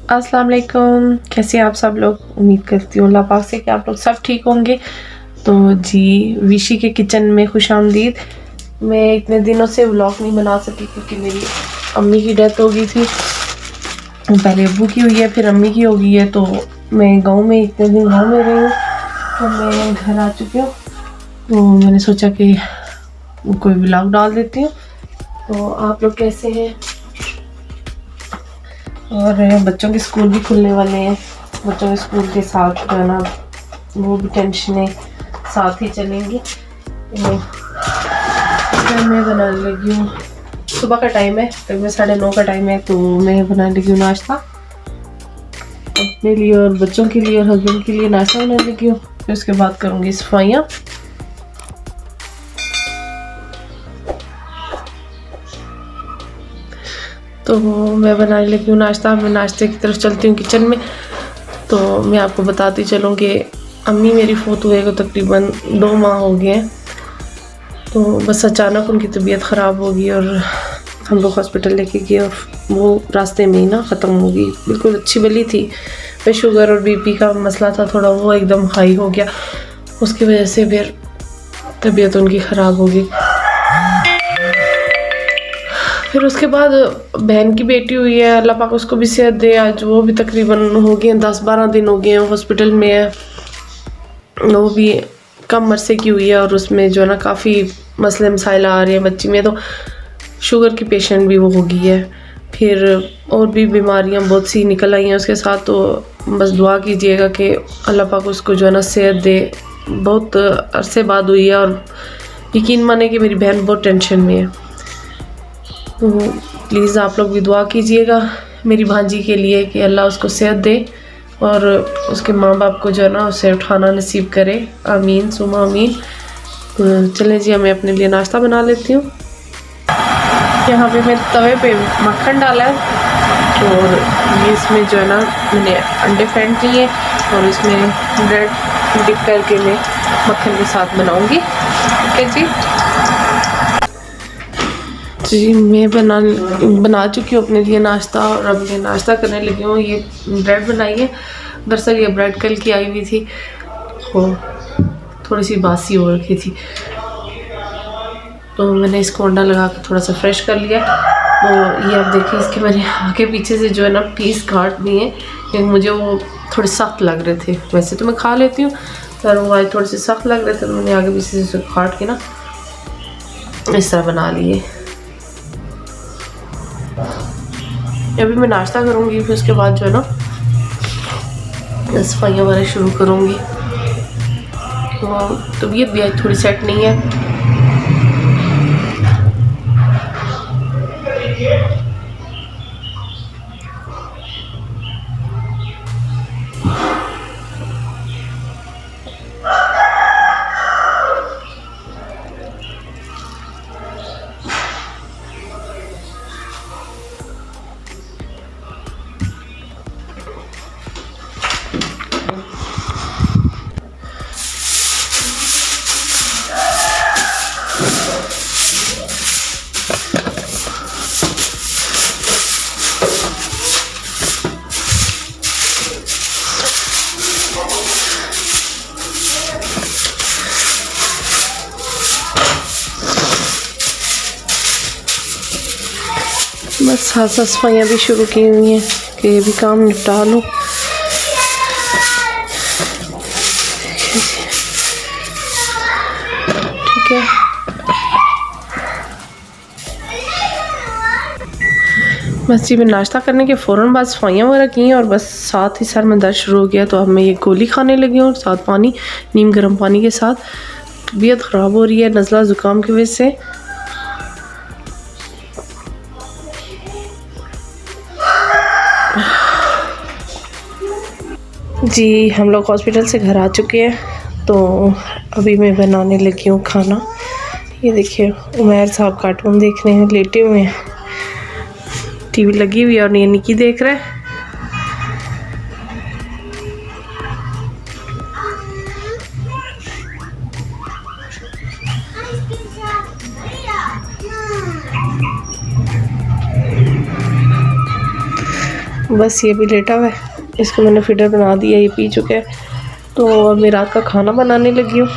अस्सलाम वालेकुम। कैसे हैं आप सब लोग? उम्मीद करती हूँ अल्लाह पाक से कि आप लोग सब ठीक होंगे। तो जी, विशी के किचन में खुशामदीद। मैं इतने दिनों से व्लॉग नहीं बना सकी क्योंकि मेरी अम्मी की डेथ हो गई थी। पहले अब्बू की हुई है, फिर अम्मी की हो गई है। तो मैं गांव में इतने दिन गांव में रही हूँ, तो मैं घर आ चुकी हूँ। तो मैंने सोचा कि कोई व्लॉग डाल देती हूँ। तो आप लोग कैसे हैं? और बच्चों के स्कूल भी खुलने वाले हैं। बच्चों के स्कूल के साथ जो है ना, वो भी टेंशनें साथ ही चलेंगी। तो मैं बनाने लगी हूँ, सुबह का टाइम है, तकरीबन 9:30 का टाइम है। तो मैं बनाने लगी हूँ नाश्ता अपने लिए और बच्चों के लिए और हस्बैंड के लिए नाश्ता बनाने लगी हूँ। फिर उसके बाद करूँगी सफाइयाँ। तो मैं बनाने लगी हूँ नाश्ता। मैं नाश्ते की तरफ चलती हूँ किचन में। तो मैं आपको बताती चलूँ कि अम्मी मेरी फोत हुए को तकरीबन 2 माह हो गए हैं। तो बस अचानक उनकी तबीयत ख़राब हो गई और हम लोग हॉस्पिटल लेके गए और वो रास्ते में ही ना ख़त्म हो गई। बिल्कुल अच्छी भली थी, पर शुगर और बीपी का मसला था थोड़ा, वो एकदम हाई हो गया। उसकी वजह से फिर तबीयत उनकी ख़राब हो गई। फिर उसके बाद बहन की बेटी हुई है, अल्लाह पाक उसको भी सेहत दे। आज वो भी तकरीबन हो गए 10-12 दिन हो गए हैं हॉस्पिटल में है। वो भी कम अरसे की हुई है और उसमें जो है ना काफ़ी मसले मसाइल आ रहे हैं बच्ची में। तो शुगर की पेशेंट भी वो हो गई है। फिर और भी बीमारियां बहुत सी निकल आई हैं उसके साथ। तो बस दुआ कीजिएगा कि अल्लाह पाक उसको जो है ना सेहत दे। बहुत अरसे बाद हुई है और यकीन माने कि मेरी बहन बहुत टेंशन में है। तो प्लीज़ आप लोग भी दुआ कीजिएगा मेरी भांजी के लिए कि अल्लाह उसको सेहत दे और उसके माँ बाप को जो है ना उसे उठाना नसीब करे। आमीन सुमा आमीन। तो चलें जी, मैं अपने लिए नाश्ता बना लेती हूँ। यहाँ पे मैं तवे पे मक्खन डाला है और ये इसमें जो है ना मैंने अंडे फेंट लिए और इसमें ब्रेड डिप करके मैं मक्खन के साथ बनाऊँगी। ठीक है जी। जी, मैं बना चुकी हूँ अपने लिए नाश्ता और अब मैं नाश्ता करने लगी हूँ। ये ब्रेड बनाई है। दरअसल ये ब्रेड कल की आई हुई थी और थोड़ी सी बासी हो रखी थी, तो मैंने इसको अंडा लगा के थोड़ा सा फ्रेश कर लिया। तो ये आप देखिए, इसके मैंने आगे पीछे से जो है ना पीस काट दिए क्योंकि मुझे वो थोड़े सख्त लग रहे थे। वैसे तो मैं खा लेती हूँ, पर वो आज थोड़े से सख्त लग रहे थे, तो मैंने आगे पीछे से काट के ना इस तरह बना लिए। अभी मैं नाश्ता करूँगी, फिर उसके बाद जो है ना सफाइयाँ वगैरह शुरू करूँगी। तो तबीयत भी आज थोड़ी सेट नहीं है। बस साथ साथ सफाइयाँ भी शुरू की हुई हैं कि ये भी काम निपटा लूँ। ठीक है। बस जी, मैं नाश्ता करने के फ़ौरन बाद सफाइयाँ वगैरह की हैं और बस साथ ही सर में दर्द शुरू हो गया। तो अब मैं ये गोली खाने लगी हूँ और साथ पानी, नीम गर्म पानी के साथ। तबीयत ख़राब हो रही है नज़ला ज़ुकाम की वजह से। जी, हम लोग हॉस्पिटल से घर आ चुके हैं। तो अभी मैं बनाने लगी हूँ खाना। ये देखिए, उमैर साहब कार्टून देख रहे हैं, लेटे हुए हैं, टीवी लगी हुई है और ये निकी देख रहा है। बस ये भी लेटा हुआ है, इसको मैंने फीडर बना दिया, ये पी चुका है। तो अब मैं रात का खाना बनाने लगी हूँ।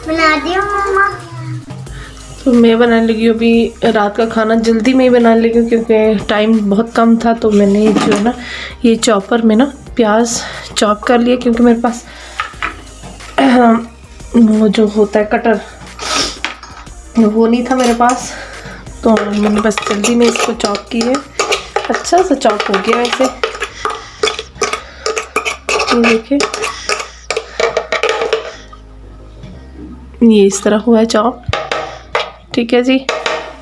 बना दिया मम्मा। तो मैं बनाने लगी हूँ अभी रात का खाना, जल्दी में ही बनाने लगी हूँ क्योंकि टाइम बहुत कम था। तो मैंने जो है ना ये चॉपर में ना प्याज चॉप कर लिया, क्योंकि मेरे पास वो जो होता है कटर वो नहीं था मेरे पास। तो मैंने बस जल्दी में इसको चॉप किया, अच्छा सा चॉप हो गया वैसे। ये देखिए, ये इस तरह हुआ है चॉप। ठीक है जी,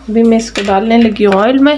अभी मैं इसको डालने लगी हूँ ऑयल में।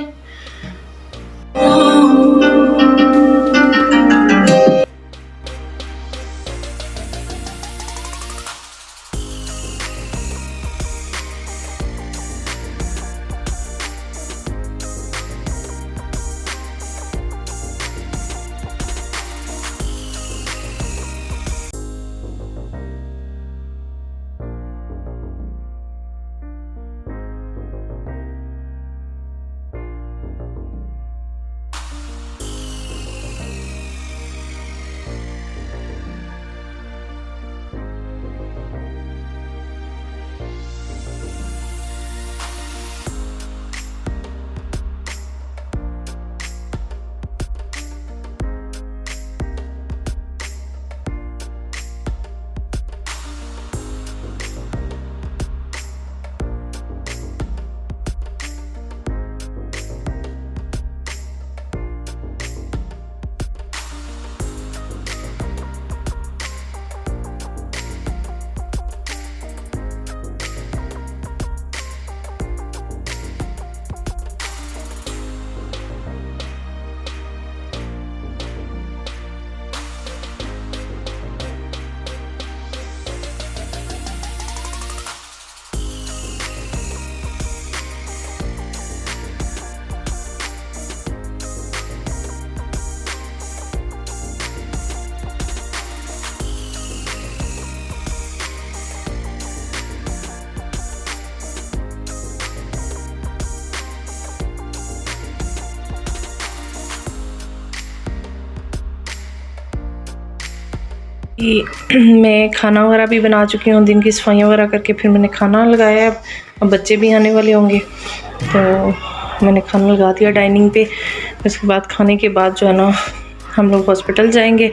मैं खाना वगैरह भी बना चुकी हूँ, दिन की सफाइयाँ वगैरह करके फिर मैंने खाना लगाया। अब बच्चे भी आने वाले होंगे तो मैंने खाना लगा दिया डाइनिंग पे। उसके बाद खाने के बाद जो है ना हम लोग हॉस्पिटल जाएंगे।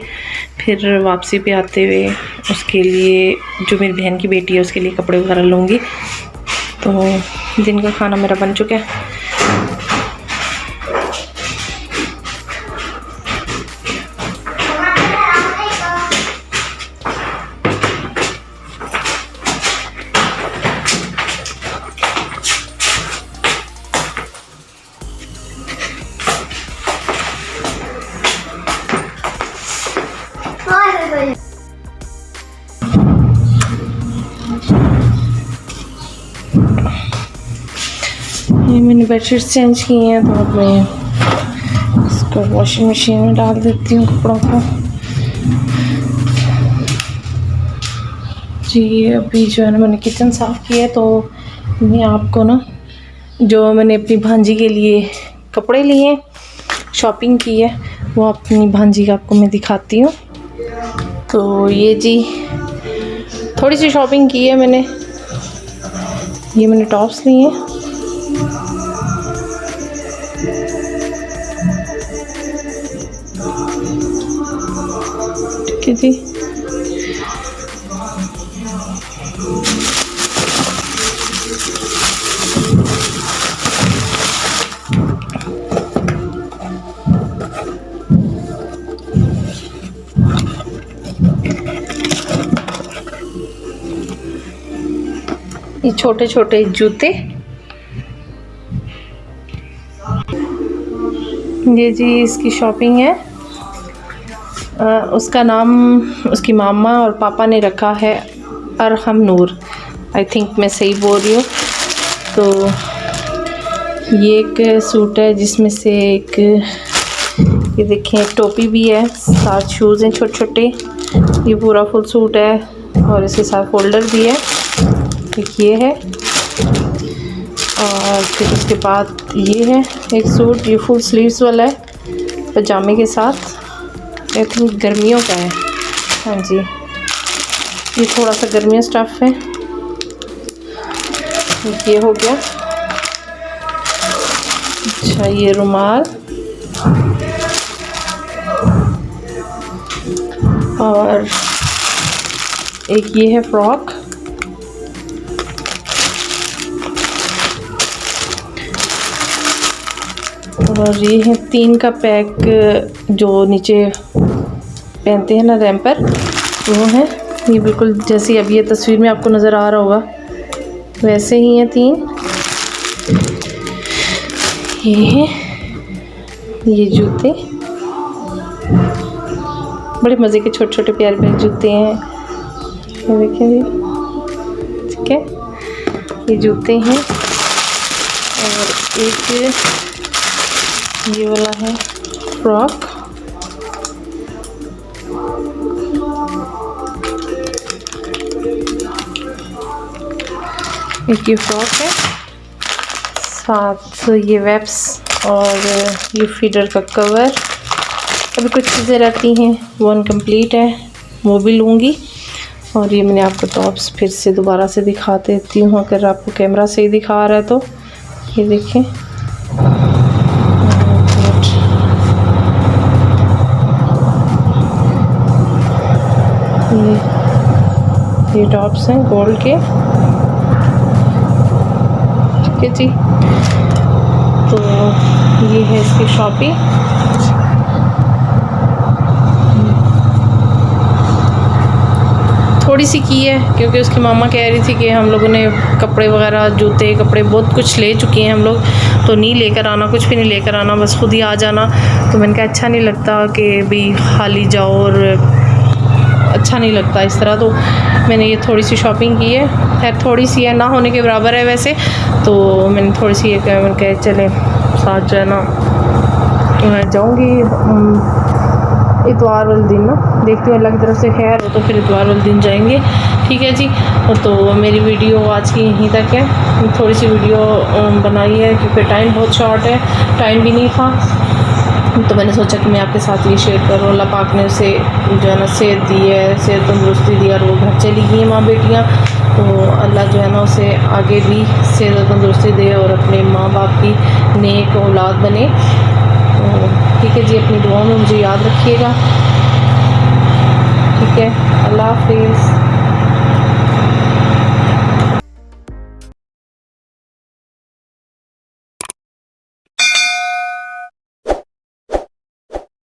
फिर वापसी पे आते हुए उसके लिए जो मेरी बहन की बेटी है उसके लिए कपड़े वगैरह लूँगी। तो दिन का खाना मेरा बन चुका है। ये मैंने बेडशीट चेंज की हैं, तो अब मैं इसको वॉशिंग मशीन में डाल देती हूँ कपड़ों को। जी अभी जो है ना मैंने किचन साफ़ किया है। तो मैं आपको ना जो मैंने अपनी भांजी के लिए कपड़े लिए, शॉपिंग की है, वो अपनी भांजी का आपको मैं दिखाती हूँ। तो ये जी थोड़ी सी शॉपिंग की है मैंने। ये मैंने टॉप्स लिए हैं, ठीक है जी। ये छोटे छोटे जूते, ये जी इसकी शॉपिंग है। उसका नाम उसकी मामा और पापा ने रखा है अरहम नूर, आई थिंक मैं सही बोल रही हूँ। तो ये एक सूट है जिसमें से एक ये देखें टोपी भी है, साथ शूज़ हैं छोटे छोटे। ये पूरा फुल सूट है और इसके साथ फोल्डर भी है। एक ये है और फिर उसके बाद ये है एक सूट, ये फुल स्लीव्स वाला है पजामे के साथ। आई थिंक गर्मियों का है, हाँ जी। ये थोड़ा सा गर्मियों स्टफ़ है। ये हो गया। अच्छा, ये रुमाल और एक ये है फ्रॉक। और ये है 3 का पैक जो नीचे पहनते हैं ना रैम्पर, वो है। ये बिल्कुल जैसे अभी ये तस्वीर में आपको नज़र आ रहा होगा वैसे ही है 3। ये है, ये जूते बड़े मज़े के छोटे छोटे प्यारे प्यारे जूते हैं, ये देखें जी, ठीक है। ये जूते हैं। और एक ये वाला है फ्रॉक। एक ये फ्रॉक है, साथ ये वेब्स और ये फीडर का कवर। अभी कुछ चीज़ें रहती हैं वो अनकम्प्लीट है, वो भी लूँगी। और ये मैंने आपको टॉप्स फिर से दोबारा से दिखा देती हूँ, अगर आपको कैमरा सही दिखा रहा है तो। ये देखें, ये टॉप्स हैं गोल्ड के, ठीक है जी। तो ये है इसकी शॉपिंग। थोड़ी सी की है क्योंकि उसकी मामा कह रही थी कि हम लोगों ने कपड़े वगैरह, जूते, कपड़े बहुत कुछ ले चुके हैं हम लोग, तो नहीं लेकर आना, कुछ भी नहीं लेकर आना, बस खुद ही आ जाना। तो मैंने कहा अच्छा नहीं लगता कि भी खाली जाओ, और अच्छा नहीं लगता इस तरह। तो मैंने ये थोड़ी सी शॉपिंग की है, खैर थोड़ी सी है, ना होने के बराबर है वैसे। तो मैंने थोड़ी सी ये मैंने कहा चले साथ जो है ना, मैं जाऊँगी इतवार वाले दिन ना, देखती हूँ अल्लाह की तरफ से खैर हो तो फिर इतवार वाले दिन जाएंगे, ठीक है जी। तो मेरी वीडियो आज की यहीं तक है। थोड़ी सी वीडियो बनाई है क्योंकि टाइम बहुत शॉर्ट है, टाइम भी नहीं था, तो मैंने सोचा कि मैं आपके साथ ये शेयर करूँ। अल्लाह पाक ने उसे जो है ना सेहत दी है, सेहत तंदुरुस्ती दी, और वो घर चली गई हैं माँ बेटियाँ। तो अल्लाह जो है ना उसे आगे भी सेहत तंदुरुस्ती दे और अपने माँ बाप की नेक औलाद बने। तो ठीक है जी, अपनी दुआओं में मुझे याद रखिएगा, ठीक है। अल्लाह हाफिज़।